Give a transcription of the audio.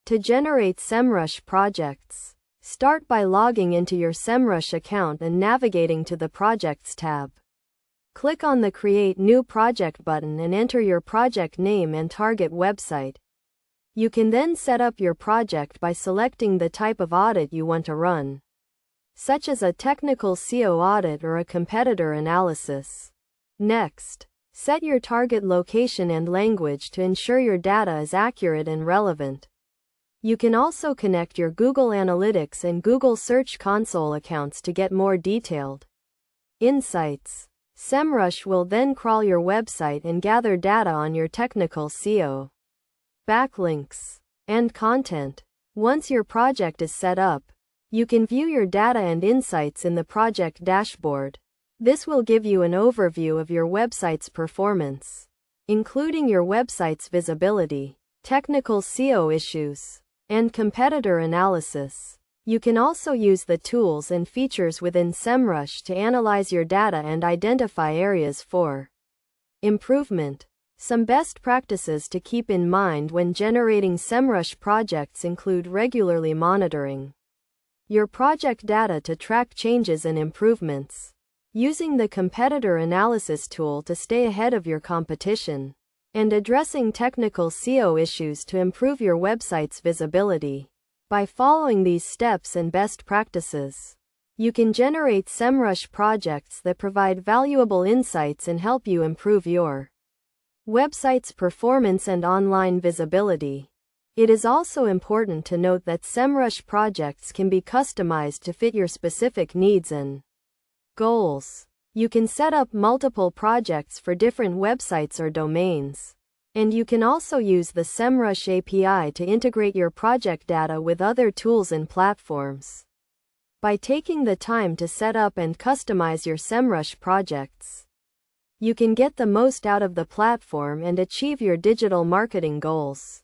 To generate Semrush projects, start by logging into your Semrush account and navigating to the Projects tab. Click on the Create New Project button and enter your project name and target website. You can then set up your project by selecting the type of audit you want to run, such as a technical SEO audit or a competitor analysis. Next, set your target location and language to ensure your data is accurate and relevant. You can also connect your Google Analytics and Google Search Console accounts to get more detailed insights. Semrush will then crawl your website and gather data on your technical SEO, backlinks, and content. Once your project is set up, you can view your data and insights in the project dashboard. This will give you an overview of your website's performance, including your website's visibility, technical SEO issues, and competitor analysis. You can also use the tools and features within Semrush to analyze your data and identify areas for improvement. Some best practices to keep in mind when generating Semrush projects include regularly monitoring your project data to track changes and improvements, using the competitor analysis tool to stay ahead of your competition, and addressing technical SEO issues to improve your website's visibility. By following these steps and best practices, you can generate Semrush projects that provide valuable insights and help you improve your website's performance and online visibility. It is also important to note that Semrush projects can be customized to fit your specific needs and goals. You can set up multiple projects for different websites or domains. And you can also use the Semrush API to integrate your project data with other tools and platforms. By taking the time to set up and customize your Semrush projects, you can get the most out of the platform and achieve your digital marketing goals.